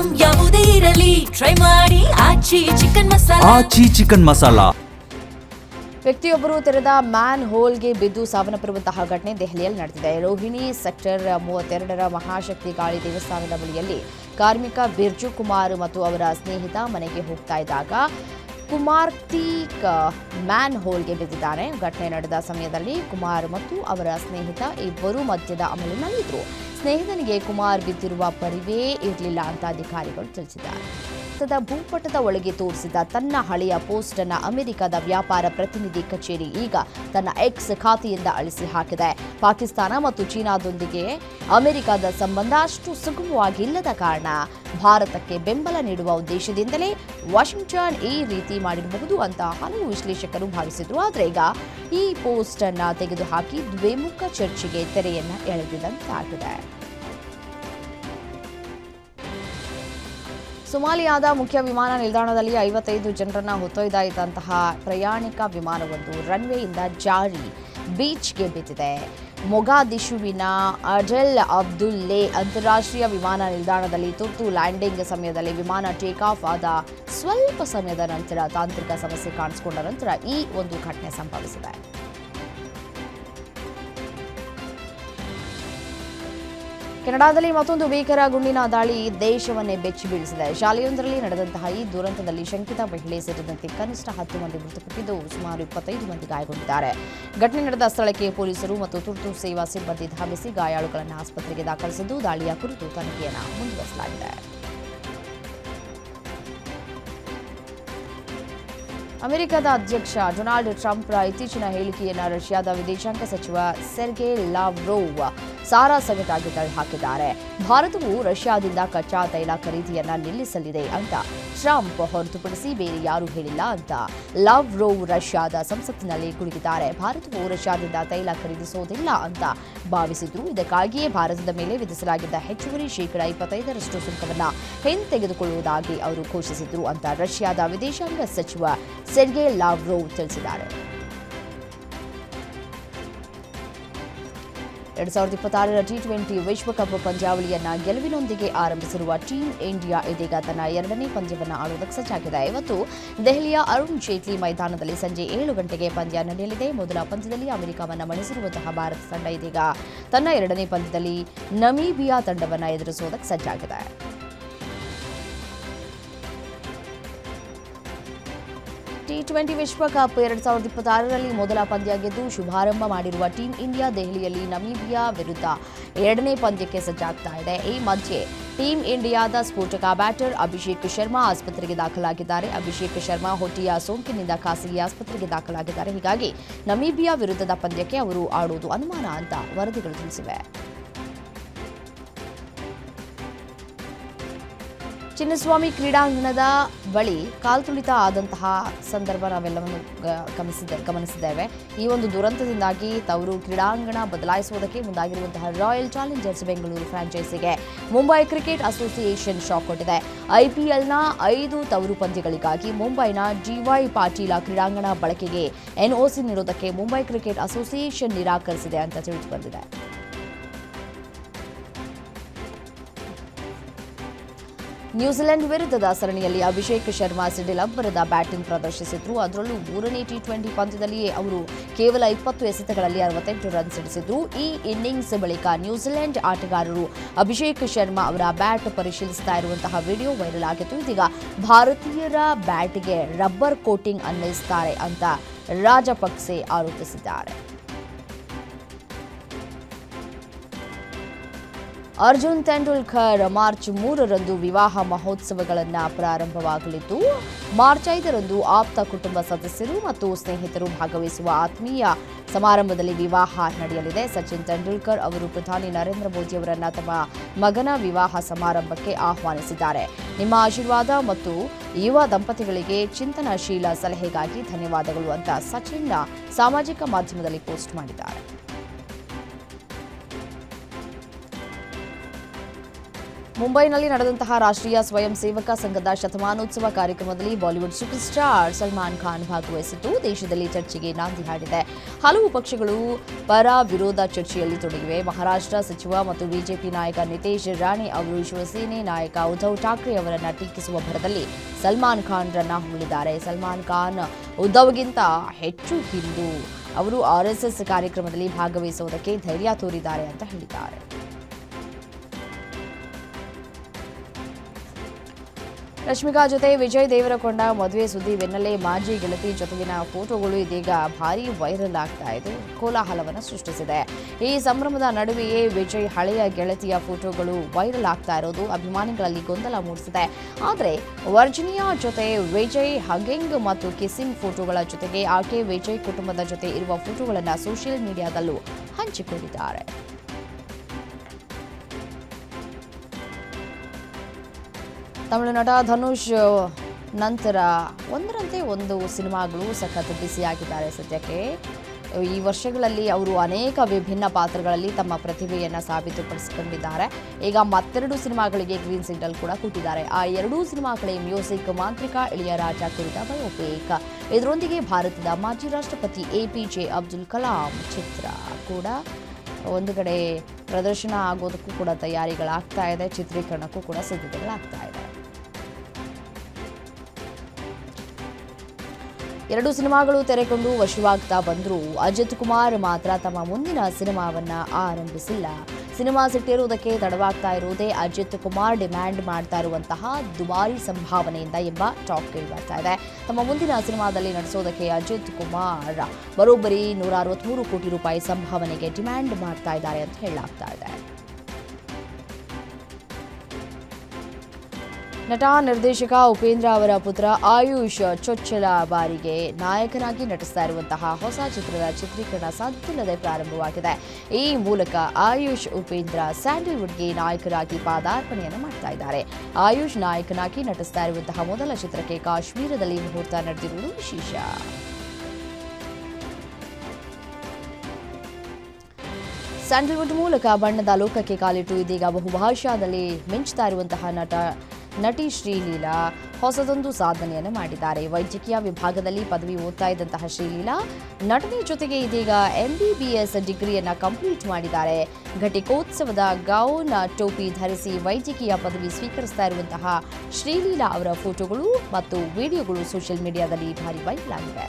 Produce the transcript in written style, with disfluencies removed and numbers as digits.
Item ಯಾವುದೇ ಇರಲಿ try ಮಾಡಿ ಆಚಿ ಚಿಕನ್ ಮಸಾಲಾ. ವ್ಯಕ್ತಿಯೊಬ್ಬರು ತೆರೆದ ಮ್ಯಾನ್ ಹೋಲ್ಗೆ ಬಿದ್ದು ಸಾವನ್ನಪ್ಪಿರುವಂತಹ ಘಟನೆ ದೆಹಲಿಯಲ್ಲಿ ನಡೆದಿದೆ. ರೋಹಿಣಿ ಸೆಕ್ಟರ್ 32ರ ಮಹಾಶಕ್ತಿ ಕಾಳಿ ದೇವಸ್ಥಾನದ ಬಳಿಯಲ್ಲಿ ಕಾರ್ಮಿಕ ಬಿರ್ಜು ಕುಮಾರ್ ಮತ್ತು ಅವರ ಸ್ನೇಹಿತ ಮನೆಗೆ ಹೋಗ್ತಾ ಇದ್ದಾಗ ಕುಮಾರ್ತೀಕ್ ಮ್ಯಾನ್ ಹೋಲ್ಗೆ ಬಿದ್ದಿದ್ದಾನೆ. ಘಟನೆ ನಡೆದ ಸಮಯದಲ್ಲಿ ಕುಮಾರ್ ಮತ್ತು ಅವರ ಸ್ನೇಹಿತ ಇಬ್ಬರು ಮದ್ಯದ ಅಮಲಿನಲ್ಲಿದ್ದರು. ಸ್ನೇಹಿತನಿಗೆ ಕುಮಾರ್ ಬಿದ್ದಿರುವ ಪರಿವೇ ಇರಲಿಲ್ಲ ಅಂತ ಅಧಿಕಾರಿಗಳು ತಿಳಿಸಿದ್ದಾರೆ. ಭೂಪಟದ ಒಳಗೆ ತೋರಿಸಿದ ತನ್ನ ಹಳೆಯ ಪೋಸ್ಟ್ ಅನ್ನು ಅಮೆರಿಕದ ವ್ಯಾಪಾರ ಪ್ರತಿನಿಧಿ ಕಚೇರಿ ಈಗ ತನ್ನ ಎಕ್ಸ್ ಖಾತೆಯಿಂದ ಅಳಿಸಿ ಹಾಕಿದೆ. ಪಾಕಿಸ್ತಾನ ಮತ್ತು ಚೀನಾದೊಂದಿಗೆ ಅಮೆರಿಕದ ಸಂಬಂಧ ಅಷ್ಟು ಸುಗಮವಾಗಿಲ್ಲದ ಕಾರಣ ಭಾರತಕ್ಕೆ ಬೆಂಬಲ ನೀಡುವ ಉದ್ದೇಶದಿಂದಲೇ ವಾಷಿಂಗ್ಟನ್ ಈ ರೀತಿ ಮಾಡಿರಬಹುದು ಅಂತ ಹಲವು ವಿಶ್ಲೇಷಕರು ಭಾವಿಸಿದ್ರು. ಆದರೆ ಈಗ ಈ ಪೋಸ್ಟ್ ಅನ್ನು ತೆಗೆದುಹಾಕಿ ದ್ವಿಮುಖ ಚರ್ಚೆಗೆ ತೆರೆಯನ್ನ ಎಳೆದಿದಂತಾಗಿದೆ. ಸೊಮಾಲಿಯಾದ ಮುಖ್ಯ ವಿಮಾನ ನಿಲ್ದಾಣದಲ್ಲಿ 55 ಜನರನ್ನ ಹೊತ್ತೊಯ್ದಾಯಿತಂತಹ ಪ್ರಯಾಣಿಕ ವಿಮಾನವೊಂದು ರನ್ವೇಯಿಂದ ಜಾರಿ ಬೀಚ್ಗೆ ಬಿದ್ದಿದೆ. ಮೊಗಾದಿಶುವಿನ ಅಡೆಲ್ ಅಬ್ದುಲ್ಲೆ ಅಂತಾರಾಷ್ಟ್ರೀಯ ವಿಮಾನ ನಿಲ್ದಾಣದಲ್ಲಿ ತುರ್ತು ಲ್ಯಾಂಡಿಂಗ್ ಸಮಯದಲ್ಲಿ ವಿಮಾನ ಟೇಕ್ ಆಫ್ ಆದ ಸ್ವಲ್ಪ ಸಮಯದ ನಂತರ ತಾಂತ್ರಿಕ ಸಮಸ್ಯೆ ಕಾಣಿಸಿಕೊಂಡ ನಂತರ ಈ ಒಂದು ಘಟನೆ ಸಂಭವಿಸಿದೆ. ಕೆನಡಾದಲ್ಲಿ ಮತ್ತೊಂದು ಭೀಕರ ಗುಂಡಿನ ದಾಳಿ ದೇಶವನ್ನೇ ಬೆಚ್ಚಿ ಬೀಳಿಸಿದೆ. ಶಾಲೆಯೊಂದರಲ್ಲಿ ನಡೆದಂತಹ ಈ ದುರಂತದಲ್ಲಿ ಶಂಕಿತ ಮಹಿಳೆ ಸೇರಿದಂತೆ ಕನಿಷ್ಠ 10 ಮಂದಿ ಮೃತಪಟ್ಟಿದ್ದು ಸುಮಾರು 25 ಮಂದಿ ಗಾಯಗೊಂಡಿದ್ದಾರೆ. ಘಟನೆ ನಡೆದ ಸ್ಥಳಕ್ಕೆ ಪೊಲೀಸರು ಮತ್ತು ತುರ್ತು ಸೇವಾ ಸಿಬ್ಬಂದಿ ಧಾವಿಸಿ ಗಾಯಾಳುಗಳನ್ನು ಆಸ್ಪತ್ರೆಗೆ ದಾಖಲಿಸಿದ್ದು ದಾಳಿಯ ಕುರಿತು ತನಿಖೆಯನ್ನು ಮುಂದುವರಿಸಲಾಗಿದೆ. ಅಮೆರಿಕದ ಅಧ್ಯಕ್ಷ ಡೊನಾಲ್ಡ್ ಟ್ರಂಪ್ರ ಇತ್ತೀಚಿನ ಹೇಳಿಕೆಯನ್ನು ರಷ್ಯಾದ ವಿದೇಶಾಂಗ ಸಚಿವ ಸೆರ್ಗೆ ಲಾವ್ರೋವ್ ಸಾರಾಸಗಟಾಗಿ ತಳ್ಳಿಹಾಕಿದ್ದಾರೆ. ಭಾರತವು ರಷ್ಯಾದಿಂದ ಕಚ್ಚಾ ತೈಲ ಖರೀದಿಯನ್ನ ನಿಲ್ಲಿಸಲಿದೆ ಅಂತ ಟ್ರಂಪ್ ಹೊರತುಪಡಿಸಿ ಬೇರೆ ಯಾರೂ ಹೇಳಿಲ್ಲ ಅಂತ ಲಾವ್ರೋವ್ ರಷ್ಯಾದ ಸಂಸತ್ತಿನಲ್ಲಿ ಗುಡುಗಿದ್ದಾರೆ. ಭಾರತವು ರಷ್ಯಾದಿಂದ ತೈಲ ಖರೀದಿಸುವುದಿಲ್ಲ ಅಂತ ಭಾವಿಸಿದ್ರು. ಇದಕ್ಕಾಗಿಯೇ ಭಾರತದ ಮೇಲೆ ವಿಧಿಸಲಾಗಿದ್ದ ಹೆಚ್ಚುವರಿ ಶೇಕಡಾ 25ರಷ್ಟು ಸುಂಕವನ್ನು ಹಿಂತೆಗೆದುಕೊಳ್ಳುವುದಾಗಿ ಅವರು ಘೋಷಿಸಿದ್ರು ಅಂತ ರಷ್ಯಾದ ವಿದೇಶಾಂಗ ಸಚಿವ ಸೆರ್ಗೆ ಲಾವ್ರೋವ್ ತಿಳಿಸಿದ್ದಾರೆ. 2026ರ ಟಿ20 ವಿಶ್ವಕಪ್ ಪಂದ್ಯಾವಳಿಯನ್ನ ಗೆಲುವಿನೊಂದಿಗೆ ಆರಂಭಿಸಿರುವ ಟೀಂ ಇಂಡಿಯಾ ಇದೀಗ ತನ್ನ 2ನೇ ಪಂದ್ಯವನ್ನು ಆಡುವುದಕ್ಕೆ ಸಜ್ಜಾಗಿದೆ. ಇವತ್ತು ದೆಹಲಿಯ ಅರುಣ್ ಜೇಟ್ಲಿ ಮೈದಾನದಲ್ಲಿ ಸಂಜೆ 7 ಗಂಟೆಗೆ ಪಂದ್ಯ ನಡೆಯಲಿದೆ. ಮೊದಲ ಪಂದ್ಯದಲ್ಲಿ ಅಮೆರಿಕವನ್ನು ಮಣಿಸಿರುವಂತಹ ಭಾರತ ತಂಡ ಇದೀಗ ತನ್ನ 2ನೇ ಪಂದ್ಯದಲ್ಲಿ ನಮೀಬಿಯಾ ತಂಡವನ್ನು ಎದುರಿಸುವುದಕ್ಕೆ ಸಜ್ಜಾಗಿದೆ. ಟಿ20 ವಿಶ್ವಕಪ್ 2026ರಲ್ಲಿ ಮೊದಲ ಪಂದ್ಯ ಗೆದ್ದು ಶುಭಾರಂಭ ಮಾಡಿರುವ ಟೀಂ ಇಂಡಿಯಾ ದೆಹಲಿಯಲ್ಲಿ ನಮೀಬಿಯಾ ವಿರುದ್ಧ 2ನೇ ಪಂದ್ಯಕ್ಕೆ ಸಜ್ಜಾಗ್ತಾ ಇದೆ. ಈ ಮಧ್ಯೆ ಟೀಂ ಇಂಡಿಯಾದ ಸ್ಫೋಟಕ ಬ್ಯಾಟರ್ ಅಭಿಷೇಕ್ ಶರ್ಮಾ ಆಸ್ಪತ್ರೆಗೆ ದಾಖಲಾಗಿದ್ದಾರೆ. ಅಭಿಷೇಕ್ ಶರ್ಮಾ ಹೊಟ್ಟೆಯ ಸೋಂಕಿನಿಂದ ಖಾಸಗಿ ಆಸ್ಪತ್ರೆಗೆ ದಾಖಲಾಗಿದ್ದಾರೆ. ಹೀಗಾಗಿ ನಮೀಬಿಯಾ ವಿರುದ್ಧದ ಪಂದ್ಯಕ್ಕೆ ಅವರು ಆಡುವುದು ಅನುಮಾನ ಅಂತ ವರದಿಗಳು ತಿಳಿಸಿವೆ. ಚಿನ್ನಸ್ವಾಮಿ ಕ್ರೀಡಾಂಗಣದ ಬಳಿ ಕಾಲ್ತುಳಿತ ಆದಂತಹ ಸಂದರ್ಭ ನಾವೆಲ್ಲವನ್ನು ಗಮನಿಸಿದ್ದೇವೆ. ಈ ಒಂದು ದುರಂತದಿಂದಾಗಿ ತವರು ಕ್ರೀಡಾಂಗಣ ಬದಲಾಯಿಸುವುದಕ್ಕೆ ಮುಂದಾಗಿರುವಂತಹ ರಾಯಲ್ ಚಾಲೆಂಜರ್ಸ್ ಬೆಂಗಳೂರು ಫ್ರಾಂಚೈಸಿಗೆ ಮುಂಬೈ ಕ್ರಿಕೆಟ್ ಅಸೋಸಿಯೇಷನ್ ಶಾಕ್ ಕೊಟ್ಟಿದೆ. ಐಪಿಎಲ್ನ 5 ತವರು ಪಂದ್ಯಗಳಿಗಾಗಿ ಮುಂಬೈನ ಜಿವೈ ಪಾಟೀಲ ಕ್ರೀಡಾಂಗಣ ಬಳಕೆಗೆ ಎನ್ಒಸಿ ನೀಡುವುದಕ್ಕೆ ಮುಂಬೈ ಕ್ರಿಕೆಟ್ ಅಸೋಸಿಯೇಷನ್ ನಿರಾಕರಿಸಿದೆ ಅಂತ ತಿಳಿದು ಬಂದಿದೆ. ನ್ಯೂಜಿಲೆಂಡ್ ವಿರುದ್ಧದ ಸರಣಿಯಲ್ಲಿ ಅಭಿಷೇಕ್ ಶರ್ಮಾ ಸಿಡಿಲ್ ಅಬ್ಬರದ ಬ್ಯಾಟಿಂಗ್ ಪ್ರದರ್ಶಿಸಿದ್ರು. ಅದರಲ್ಲೂ 3ನೇ ಟಿ20 ಪಂದ್ಯದಲ್ಲಿಯೇ ಅವರು ಕೇವಲ 20 ಎಸೆತಗಳಲ್ಲಿ 68 ರನ್ ಸಿಡಿಸಿದ್ರು. ಈ ಇನ್ನಿಂಗ್ಸ್ ಬಳಿಕ ನ್ಯೂಜಿಲೆಂಡ್ ಆಟಗಾರರು ಅಭಿಷೇಕ್ ಶರ್ಮಾ ಅವರ ಬ್ಯಾಟ್ ಪರಿಶೀಲಿಸ್ತಾ ಇರುವಂತಹ ವಿಡಿಯೋ ವೈರಲ್ ಆಗಿತ್ತು. ಇದೀಗ ಭಾರತೀಯರ ಬ್ಯಾಟ್ಗೆ ರಬ್ಬರ್ ಕೋಟಿಂಗ್ ಅನ್ವಯಿಸುತ್ತಾರೆ ಅಂತ ರಾಜಪಕ್ಸೆ ಆರೋಪಿಸಿದ್ದಾರೆ. ಅರ್ಜುನ್ ತೆಂಡೂಲ್ಕರ್ ಮಾರ್ಚ್ 3ರಂದು ವಿವಾಹ ಮಹೋತ್ಸವಗಳನ್ನು ಪ್ರಾರಂಭವಾಗಲಿದ್ದು ಮಾರ್ಚ್ 5ರಂದು ಆಪ್ತ ಕುಟುಂಬ ಸದಸ್ಯರು ಮತ್ತು ಸ್ನೇಹಿತರು ಭಾಗವಹಿಸುವ ಆತ್ಮೀಯ ಸಮಾರಂಭದಲ್ಲಿ ವಿವಾಹ ನಡೆಯಲಿದೆ. ಸಚಿನ್ ತೆಂಡೂಲ್ಕರ್ ಅವರು ಪ್ರಧಾನಿ ನರೇಂದ್ರ ಮೋದಿ ಅವರನ್ನ ತಮ್ಮ ಮಗನ ವಿವಾಹ ಸಮಾರಂಭಕ್ಕೆ ಆಹ್ವಾನಿಸಿದ್ದಾರೆ. ನಿಮ್ಮ ಆಶೀರ್ವಾದ ಮತ್ತು ಯುವ ದಂಪತಿಗಳಿಗೆ ಚಿಂತನಶೀಲ ಸಲಹೆಗಾಗಿ ಧನ್ಯವಾದಗಳು ಅಂತ ಸಚಿನ್ ಸಾಮಾಜಿಕ ಮಾಧ್ಯಮದಲ್ಲಿ ಪೋಸ್ಟ್ ಮಾಡಿದ್ದಾರೆ. ಮುಂಬೈನಲ್ಲಿ ನಡೆದಂತಹ ರಾಷ್ಟ್ರೀಯ ಸ್ವಯಂ ಸೇವಕ ಸಂಘದ ಶತಮಾನೋತ್ಸವ ಕಾರ್ಯಕ್ರಮದಲ್ಲಿ Bollywood super star Salman Khan ಭಾಗವಹಿಸಿದ್ದು ದೇಶದಲ್ಲಿ ಚರ್ಚೆಗೆ ನಾಂದಿ ಹಾಡಿದೆ. ಹಲವು ಪಕ್ಷಗಳು ಪರ ವಿರೋಧ ಚರ್ಚೆಯಲ್ಲಿ ತೊಡಗಿವೆ. ಮಹಾರಾಷ್ಟ್ರ ಸಚಿವ ಮತ್ತು ಬಿಜೆಪಿ ನಾಯಕ ನಿತೇಶ್ ರಾಣೆ ಅವರು ಶಿವಸೇನೆ ನಾಯಕ ಉದ್ಧವ್ ಠಾಕ್ರೆ ಅವರನ್ನ ಟೀಕಿಸುವ ಭರದಲ್ಲಿ ಸಲ್ಮಾನ್ ಖಾನ್ರನ್ನ ಹೊಗಳಿದ್ದಾರೆ. ಸಲ್ಮಾನ್ ಖಾನ್ ಉದ್ಧವ್ಗಿಂತ ಹೆಚ್ಚು ಹಿಂದೂ. ಅವರು ಆರ್ಎಸ್ಎಸ್ ಕಾರ್ಯಕ್ರಮದಲ್ಲಿ ಭಾಗವಹಿಸುವುದಕ್ಕೆ ಧೈರ್ಯ ತೋರಿದ್ದಾರೆ ಅಂತ ಹೇಳಿದ್ದಾರೆ. ರಶ್ಮಿಕಾ ಜೊತೆ ವಿಜಯ್ ದೇವರಕೊಂಡ ಮದುವೆ ಸುದ್ದಿ ಬೆನ್ನಲ್ಲೇ ಮಾಜಿ ಗೆಳತಿ ಜೊತೆಗಿನ ಫೋಟೋಗಳು ಇದೀಗ ಭಾರೀ ವೈರಲ್ ಆಗ್ತಾ ಇದೆ, ಕೋಲಾಹಲವನ್ನು ಸೃಷ್ಟಿಸಿದೆ. ಈ ಸಂಭ್ರಮದ ನಡುವೆಯೇ ವಿಜಯ್ ಹಳೆಯ ಗೆಳತಿಯ ಫೋಟೋಗಳು ವೈರಲ್ ಆಗ್ತಾ ಇರೋದು ಅಭಿಮಾನಿಗಳಲ್ಲಿ ಗೊಂದಲ ಮೂಡಿಸಿದೆ. ಆದರೆ ವರ್ಜಿನಿಯಾ ಜೊತೆ ವಿಜಯ್ ಹಗಿಂಗ್ ಮತ್ತು ಕಿಸ್ಸಿಂಗ್ ಫೋಟೋಗಳ ಜೊತೆಗೆ ಆಕೆ ವಿಜಯ್ ಕುಟುಂಬದ ಜೊತೆ ಇರುವ ಫೋಟೋಗಳನ್ನು ಸೋಷಿಯಲ್ ಮೀಡಿಯಾದಲ್ಲೂ ಹಂಚಿಕೊಂಡಿದ್ದಾರೆ. ತಮಿಳು ನಟ ಧನುಷ್ ನಂತರ ಒಂದರಂತೆ ಒಂದು ಸಿನಿಮಾಗಳು ಸಖತ್ ಬಿಸಿಯಾಗಿದ್ದಾರೆ. ಸದ್ಯಕ್ಕೆ ಈ ವರ್ಷಗಳಲ್ಲಿ ಅವರು ಅನೇಕ ವಿಭಿನ್ನ ಪಾತ್ರಗಳಲ್ಲಿ ತಮ್ಮ ಪ್ರತಿಭೆಯನ್ನು ಸಾಬೀತುಪಡಿಸಿಕೊಂಡಿದ್ದಾರೆ. ಈಗ ಮತ್ತೆರಡು ಸಿನಿಮಾಗಳಿಗೆ ಗ್ರೀನ್ ಸಿಗ್ನಲ್ ಕೂಡ ಕೊಟ್ಟಿದ್ದಾರೆ. ಆ ಎರಡೂ ಸಿನಿಮಾಗಳೇ ಮ್ಯೂಸಿಕ್ ಮಾಂತ್ರಿಕ ಇಳಿಯರಾಜ ಕುರಿತ ಬಯೋಪಿಕ್. ಇದರೊಂದಿಗೆ ಭಾರತದ ಮಾಜಿ ರಾಷ್ಟ್ರಪತಿ ಎಪಿಜೆ ಅಬ್ದುಲ್ ಕಲಾಂ ಚಿತ್ರ ಕೂಡ ಒಂದು ಕಡೆ ಪ್ರದರ್ಶನ ಆಗೋದಕ್ಕೂ ಕೂಡ ತಯಾರಿಗಳಾಗ್ತಾ ಇದೆ, ಚಿತ್ರೀಕರಣಕ್ಕೂ ಕೂಡ ಸಿದ್ಧತೆಗಳಾಗ್ತಾ ಇದೆ. ಎರಡು ಸಿನಿಮಾಗಳು ತೆರೆಕೊಂಡು ವಶವಾಗ್ತಾ ಬಂದರೂ ಅಜಿತ್ ಕುಮಾರ್ ಮಾತ್ರ ತಮ್ಮ ಮುಂದಿನ ಸಿನಿಮಾವನ್ನ ಆರಂಭಿಸಿಲ್ಲ. ಸಿನಿಮಾ ಸಿಟ್ಟಿರುವುದಕ್ಕೆ ತಡವಾಗ್ತಾ ಇರುವುದೇ ಅಜಿತ್ ಕುಮಾರ್ ಡಿಮ್ಯಾಂಡ್ ಮಾಡ್ತಾ ಇರುವಂತಹ ದುಬಾರಿ ಸಂಭಾವನೆಯಿಂದ ಎಂಬ ಟಾಕ್ ಕೇಳಿಬರ್ತಾ ಇದೆ. ತಮ್ಮ ಮುಂದಿನ ಸಿನಿಮಾದಲ್ಲಿ ನಡೆಸೋದಕ್ಕೆ ಅಜಿತ್ ಕುಮಾರ್ ಬರೋಬ್ಬರಿ 163 ಕೋಟಿ ರೂಪಾಯಿ ಸಂಭಾವನೆಗೆ ಡಿಮ್ಯಾಂಡ್ ಮಾಡ್ತಾ ಇದ್ದಾರೆ ಅಂತ ಹೇಳಲಾಗ್ತಾ ಇದೆ. ನಟ ನಿರ್ದೇಶಕ ಉಪೇಂದ್ರ ಅವರ ಪುತ್ರ ಆಯುಷ್ ಚೊಚ್ಚಲ ಬಾರಿಗೆ ನಾಯಕನಾಗಿ ನಟಿಸ್ತಾ ಇರುವಂತಹ ಹೊಸ ಚಿತ್ರದ ಚಿತ್ರೀಕರಣ ಸದ್ದಿಲ್ಲದೆ ಪ್ರಾರಂಭವಾಗಿದೆ. ಈ ಮೂಲಕ ಆಯುಷ್ ಉಪೇಂದ್ರ ಸ್ಯಾಂಡಲ್ವುಡ್ಗೆ ನಾಯಕರಾಗಿ ಪಾದಾರ್ಪಣೆಯನ್ನು ಮಾಡ್ತಾ ಇದ್ದಾರೆ. ಆಯುಷ್ ನಾಯಕನಾಗಿ ನಟಿಸ್ತಾ ಇರುವಂತಹ ಮೊದಲ ಚಿತ್ರಕ್ಕೆ ಕಾಶ್ಮೀರದಲ್ಲಿ ಮುಹೂರ್ತ ನಡೆದಿರುವುದು ವಿಶೇಷ. ಸ್ಯಾಂಡಲ್ವುಡ್ ಮೂಲಕ ಬಣ್ಣದ ಲೋಕಕ್ಕೆ ಕಾಲಿಟ್ಟು ಇದೀಗ ಬಹುಭಾಷಾದಲ್ಲಿ ಮಿಂಚ್ತಾ ಇರುವಂತಹ ನಟಿ ಶ್ರೀಲೀಲಾ ಹೊಸದೊಂದು ಸಾಧನೆಯನ್ನು ಮಾಡಿದ್ದಾರೆ. ವೈದ್ಯಕೀಯ ವಿಭಾಗದಲ್ಲಿ ಪದವಿ ಓದ್ತಾ ಇದ್ದಂತಹ ಶ್ರೀಲೀಲಾ ನಟನೆ ಜೊತೆಗೆ ಇದೀಗ MBBS ಡಿಗ್ರಿಯನ್ನು ಕಂಪ್ಲೀಟ್ ಮಾಡಿದ್ದಾರೆ. ಘಟಿಕೋತ್ಸವದ ಗೌನ್ ಟೋಪಿ ಧರಿಸಿ ವೈದ್ಯಕೀಯ ಪದವಿ ಸ್ವೀಕರಿಸ್ತಾ ಇರುವಂತಹ ಶ್ರೀಲೀಲಾ ಅವರ ಫೋಟೋಗಳು ಮತ್ತು ವಿಡಿಯೋಗಳು ಸೋಷಿಯಲ್ ಮೀಡಿಯಾದಲ್ಲಿ ಭಾರಿ ವೈರಲ್ ಆಗಿವೆ.